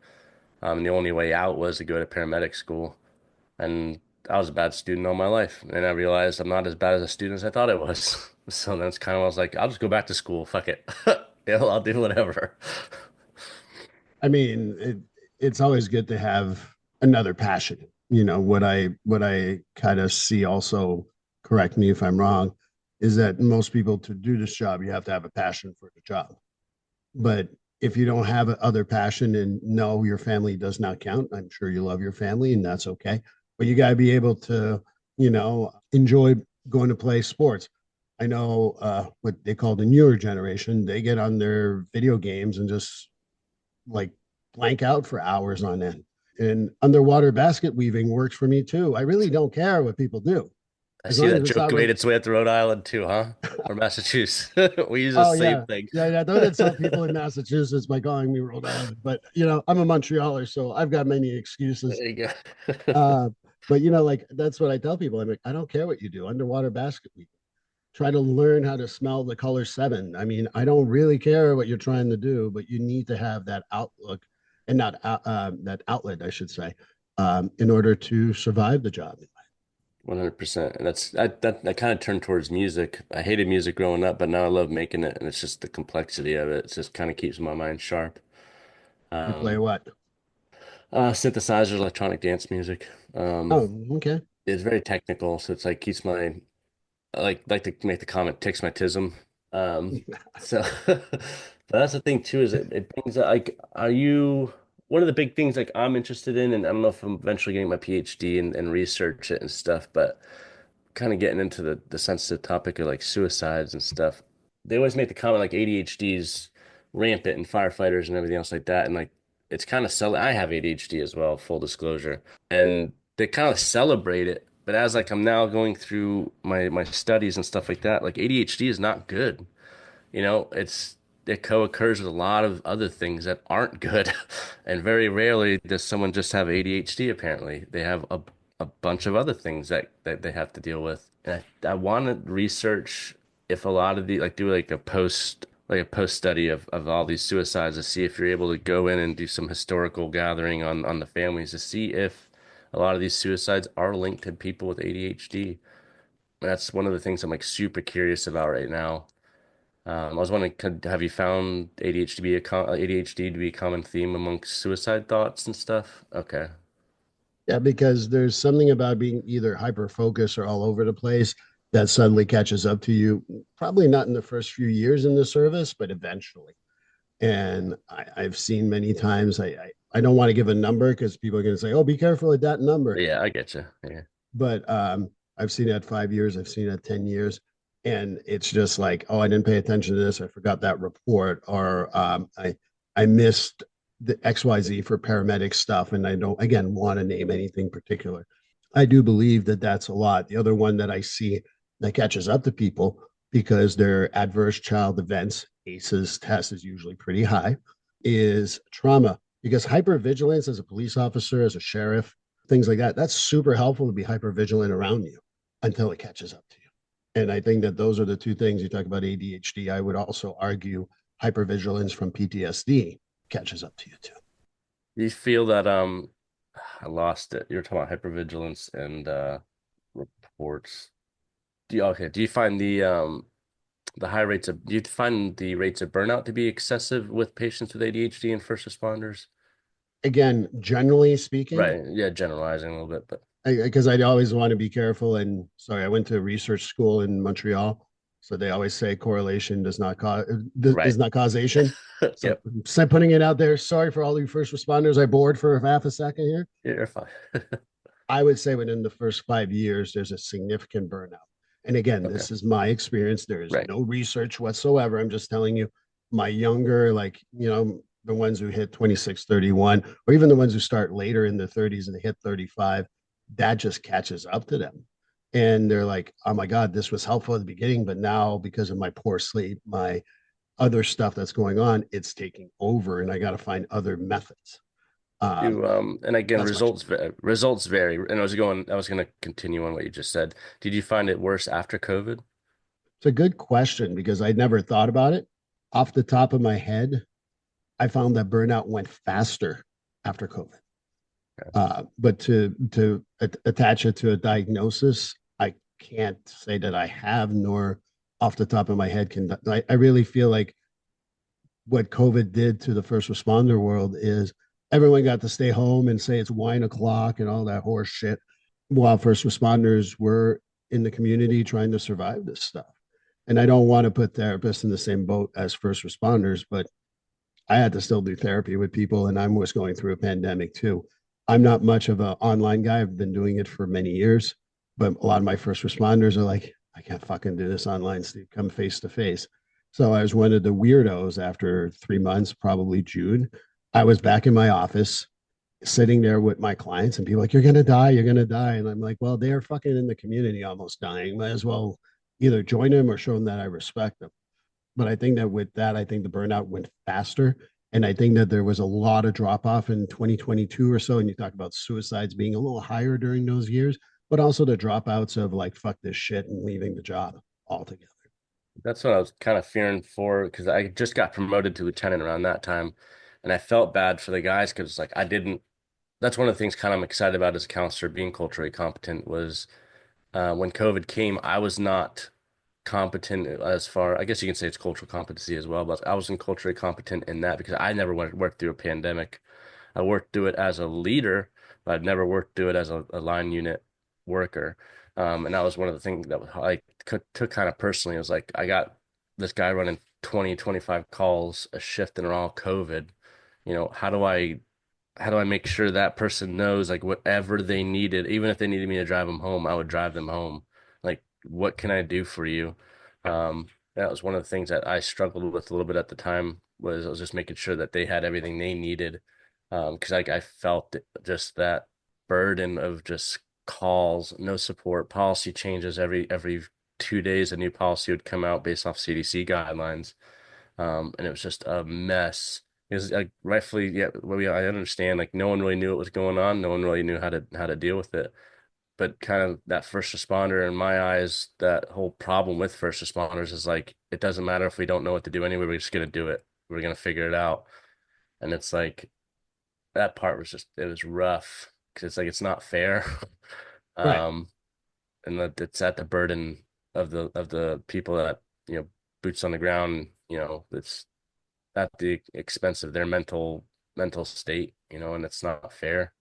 And the only way out was to go to paramedic school. And I was a bad student all my life. And I realized I'm not as bad as a student as I thought I was. So that's kind of why I was like, I'll just go back to school. Fuck it. I'll do whatever. I mean, it's always good to have another passion. What I kind of see also, correct me if I'm wrong, is that most people to do this job, you have to have a passion for the job. But if you don't have other passion and no, your family does not count, I'm sure you love your family and that's okay. But you got to be able to, enjoy going to play sports. I know what they call the newer generation, they get on their video games and just like blank out for hours on end. And underwater basket weaving works for me too. I really don't care what people do I as see long that as it's joke not made its way up to Rhode Island too, huh? Or Massachusetts. We use the oh same yeah, thing. yeah. Don't insult people in Massachusetts by calling me Rhode Island. But I'm a Montrealer, so I've got many excuses. There you go. Uh, but like that's what I tell people. I'm like, I don't care what you do. Underwater basket weaving. Try to learn how to smell the color seven. I mean, I don't really care what you're trying to do, but you need to have that outlook and not that outlet, I should say, in order to survive the job. 100%. And that kind of turned towards music. I hated music growing up, but now I love making it, and it's just the complexity of it. It just kind of keeps my mind sharp. You play Um, what? Synthesizers, electronic dance music. Oh, okay. It's very technical, so it's like keeps my I like to make the comment ticks my tism. So but that's the thing too, is it brings up like are you one of the big things like I'm interested in, and I don't know if I'm eventually getting my PhD and research it and stuff, but kind of getting into the sensitive topic of like suicides and stuff. They always make the comment like ADHD's rampant in firefighters and everything else like that. And like it's kind of I have ADHD as well, full disclosure. And they kind of celebrate it. But as like I'm now going through my studies and stuff like that, like ADHD is not good. It co-occurs with a lot of other things that aren't good. And very rarely does someone just have ADHD, apparently. They have a bunch of other things that they have to deal with. And I want to research if a lot of the like do like a post study of all these suicides to see if you're able to go in and do some historical gathering on the families to see if a lot of these suicides are linked to people with ADHD. That's one of the things I'm like super curious about right now. I was wondering, have you found ADHD to be a common theme amongst suicide thoughts and stuff? Okay. Yeah, because there's something about being either hyper focused or all over the place that suddenly catches up to you. Probably not in the first few years in the service, but eventually. And I've seen many times. I don't want to give a number because people are going to say, "Oh, be careful at that number." Yeah, I get you. Yeah. But I've seen it at 5 years. I've seen it at 10 years, and it's just like, "Oh, I didn't pay attention to this. I forgot that report, or I missed the XYZ for paramedic stuff." And I don't again want to name anything particular. I do believe that that's a lot. The other one that I see that catches up to people because their adverse child events, ACEs test is usually pretty high, is trauma. Because hypervigilance as a police officer, as a sheriff, things like that, that's super helpful to be hyper vigilant around you until it catches up to you. And I think that those are the two things. You talk about ADHD. I would also argue hypervigilance from PTSD catches up to you too. Do you feel that I lost it. You're talking about hypervigilance and reports. Do you find the high rates of do you find the rates of burnout to be excessive with patients with ADHD and first responders? Again, generally speaking, Right. Yeah, generalizing a little bit, but because I always want to be careful. And sorry, I went to research school in Montreal, so they always say correlation does not cause right. is not causation. So, Yep. so putting it out there. Sorry for all you first responders. I bored for half a second here. You're fine. I would say within the first 5 years, there's a significant burnout. And again, Okay. this is my experience. There is Right. no research whatsoever. I'm just telling you, my younger, like, the ones who hit 26, 31, or even the ones who start later in their 30s and they hit 35, that just catches up to them. And they're like, oh my God, this was helpful at the beginning, but now because of my poor sleep, my other stuff that's going on, it's taking over and I got to find other methods. Um, And again, that's my results vary. And I was going to continue on what you just said. Did you find it worse after COVID? It's a good question because I never thought about it. Off the top of my head, I found that burnout went faster after COVID. But to attach it to a diagnosis, I can't say that I have, nor off the top of my head can. I really feel like what COVID did to the first responder world is everyone got to stay home and say it's wine o'clock and all that horse shit, while first responders were in the community trying to survive this stuff. And I don't want to put therapists in the same boat as first responders, but I had to still do therapy with people, and I was going through a pandemic too. I'm not much of an online guy. I've been doing it for many years, but a lot of my first responders are like, I can't fucking do this online, Steve. Come face to face. So I was one of the weirdos after 3 months, probably June. I was back in my office, sitting there with my clients, and people like, "You're gonna die, you're gonna die," and I'm like, "Well, they are fucking in the community, almost dying. Might as well either join them or show them that I respect them." But I think that with that, I think the burnout went faster. And I think that there was a lot of drop off in 2022 or so. And you talk about suicides being a little higher during those years, but also the dropouts of like, fuck this shit and leaving the job altogether. That's what I was kind of fearing for because I just got promoted to lieutenant around that time. And I felt bad for the guys because like I didn't that's one of the things kind of I'm excited about as a counselor being culturally competent was when COVID came, I was not competent as far, I guess you can say it's cultural competency as well, but I wasn't culturally competent in that because I never worked through a pandemic. I worked through it as a leader, but I've never worked through it as a line unit worker. And that was one of the things that I took kind of personally. It was like, I got this guy running 20, 25 calls a shift and they're all COVID. How do I make sure that person knows like whatever they needed, even if they needed me to drive them home, I would drive them home. Like, what can I do for you? That was one of the things that I struggled with a little bit at the time was I was just making sure that they had everything they needed. Because like I felt just that burden of just calls, no support, policy changes every 2 days, a new policy would come out based off CDC guidelines. And it was just a mess. Because like rightfully, yeah, I understand like no one really knew what was going on. No one really knew how to deal with it. But kind of that first responder, in my eyes, that whole problem with first responders is like it doesn't matter if we don't know what to do anyway. We're just gonna do it. We're gonna figure it out. And it's like that part was just it was rough because it's like it's not fair. Right. Um, and that it's at the burden of the people that boots on the ground. It's at the expense of their mental state, and it's not fair.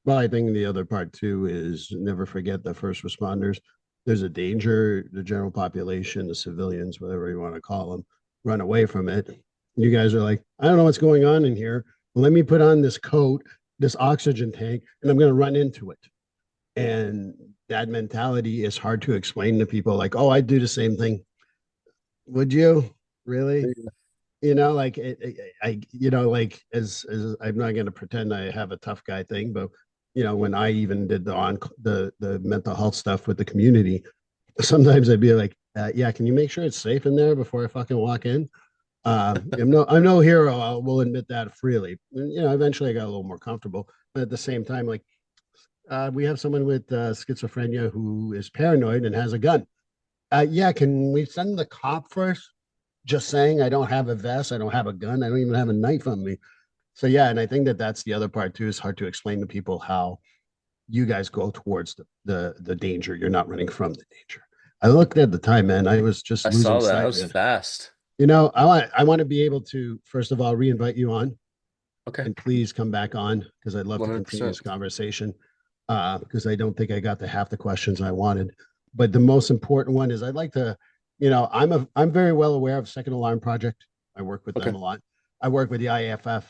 Well, I think the other part too is never forget the first responders. There's a danger, the general population, the civilians, whatever you want to call them, run away from it. You guys are like, I don't know what's going on in here. Well, let me put on this coat, this oxygen tank, and I'm going to run into it. And that mentality is hard to explain to people like, oh, I do the same thing. Would you really? Like like as I'm not going to pretend I have a tough guy thing, but when I even did the mental health stuff with the community, sometimes I'd be like, yeah, can you make sure it's safe in there before I fucking walk in? I'm no hero. I will admit that freely. And, eventually I got a little more comfortable, but at the same time, like we have someone with schizophrenia who is paranoid and has a gun. Yeah, can we send the cop first? Just saying, I don't have a vest, I don't have a gun, I don't even have a knife on me. So yeah, and I think that that's the other part too. Is hard to explain to people how you guys go towards the danger. You're not running from the danger. I looked at the time, man. I was just I losing saw that. That sight of was it. fast. I want to be able to first of all re-invite you on, Okay, and please come back on because I'd love to continue 100%. this conversation. Because I don't think I got to half the questions I wanted. But the most important one is I'd like to, I'm very well aware of Second Alarm Project. I work with them Okay. a lot. I work with the IAFF,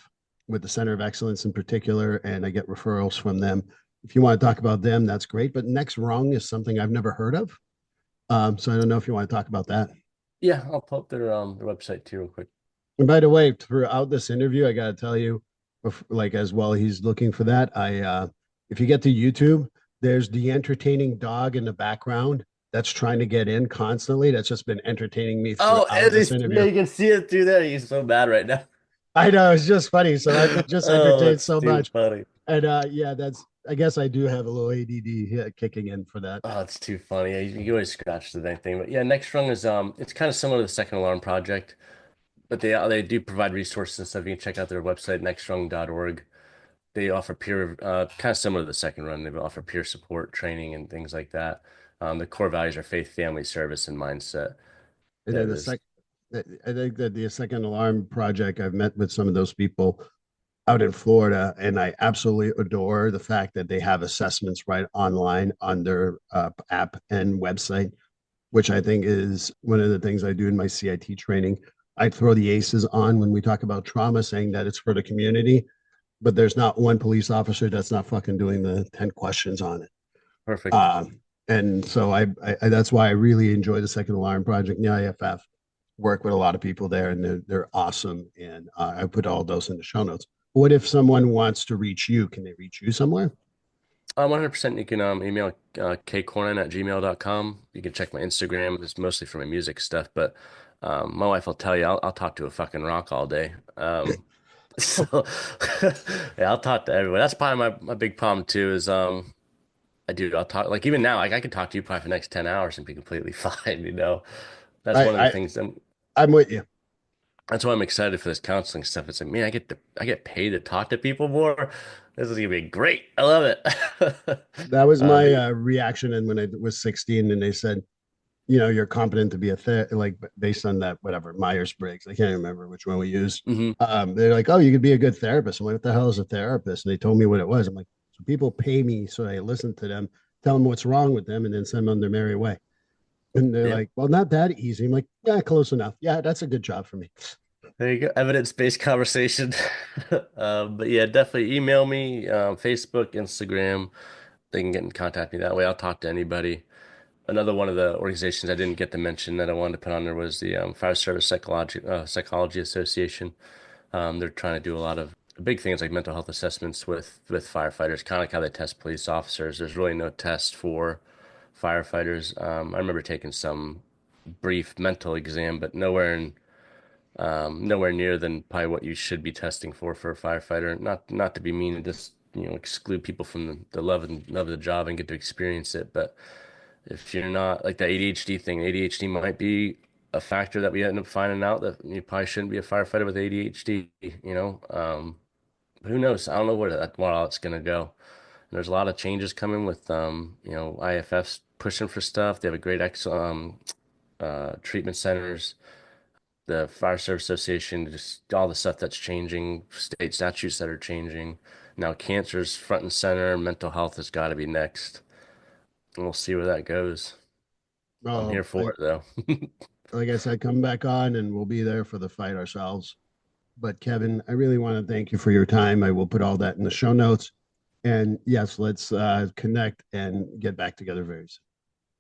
with the Center of Excellence in particular, and I get referrals from them. If you want to talk about them, that's great. But Next Rung is something I've never heard of. So I don't know if you want to talk about that. Yeah, I'll pull up their website too real quick. And by the way, throughout this interview, I got to tell you, like as well, he's looking for that. If you get to YouTube, there's the entertaining dog in the background that's trying to get in constantly. That's just been entertaining me Oh, throughout and this yeah, interview. you can see it through there. He's so bad right now. I know it's just funny. So I've been just Oh, entertained it's so too much, funny. and yeah, that's. I guess I do have a little ADD kicking in for that. Oh, it's too funny. Yeah, you always scratch the dang thing. But yeah, Next Rung is it's kind of similar to the Second Alarm Project, but they do provide resources and stuff. You can check out their website, nextrung.org. They offer kind of similar to the Second Run. They offer peer support training and things like that. The core values are faith, family, service, and mindset. And Yeah, then there's I think that the Second Alarm Project, I've met with some of those people out in Florida, and I absolutely adore the fact that they have assessments right online on their app and website, which I think is one of the things I do in my CIT training. I throw the ACEs on when we talk about trauma, saying that it's for the community, but there's not one police officer that's not fucking doing the 10 questions on it. perfect. And so I that's why I really enjoy the Second Alarm Project and the IFF. Work with a lot of people there, and they're awesome. And I put all those in the show notes. What if someone wants to reach you? Can they reach you somewhere? 100% you can email kcornine@gmail.com. You can check my Instagram. It's mostly for my music stuff, but my wife will tell you I'll talk to a fucking rock all day. So yeah, I'll talk to everyone. That's probably my big problem too is I'll talk like even now, like I could talk to you probably for the next 10 hours and be completely fine. That's I, one of the I things I'm with you. that's why I'm excited for this counseling stuff. It's like, man, I get paid to talk to people more. This is gonna be great. I love it. That was my Yeah. reaction. And when I was 16, and they said, you're competent to be like based on that, whatever, Myers-Briggs. I can't remember which one we used. Hmm. They're like, oh, you could be a good therapist. I'm like, what the hell is a therapist? And they told me what it was. I'm like, so people pay me so I listen to them, tell them what's wrong with them, and then send them on their merry way. And they're Yeah. like, well, not that easy. I'm like, yeah, close enough. Yeah, that's a good job for me. There you go. Evidence-based conversation. But yeah, definitely email me, Facebook, Instagram. They can get in contact with me that way. I'll talk to anybody. Another one of the organizations I didn't get to mention that I wanted to put on there was the Fire Service Psychology Association. They're trying to do a lot of big things like mental health assessments with firefighters, kind of like how they test police officers. There's really no test for firefighters. I remember taking some brief mental exam, but nowhere near than probably what you should be testing for a firefighter. Not to be mean and just exclude people from the love of the job and get to experience it, but if you're not like the ADHD thing, ADHD might be a factor that we end up finding out that you probably shouldn't be a firefighter with ADHD, but who knows? I don't know where all it's gonna go. And there's a lot of changes coming with IFF's pushing for stuff. They have a great treatment centers, the Fire Service Association, just all the stuff that's changing, state statutes that are changing. Now cancer's front and center, mental health has got to be next. And we'll see where that goes. I'm Oh, here for it though. like I said, come back on and we'll be there for the fight ourselves. But Kevin, I really want to thank you for your time. I will put all that in the show notes. And yes, let's connect and get back together very soon.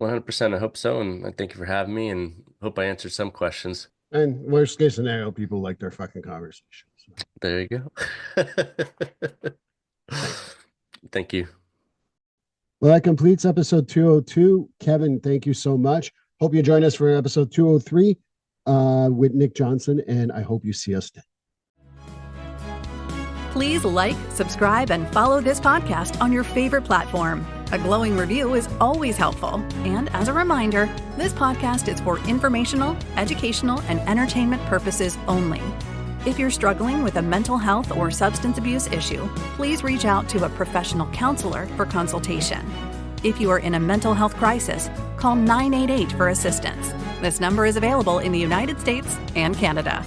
100%. I hope so. And I thank you for having me and hope I answered some questions. And worst case scenario, people like their fucking conversations. There you go. Thanks. Thank you. Well, that completes episode 202. Kevin, thank you so much. Hope you join us for episode 203 with Nick Johnson, and I hope you see us then. Please like, subscribe, and follow this podcast on your favorite platform. A glowing review is always helpful. And as a reminder, this podcast is for informational, educational, and entertainment purposes only. If you're struggling with a mental health or substance abuse issue, please reach out to a professional counselor for consultation. If you are in a mental health crisis, call 988 for assistance. This number is available in the United States and Canada.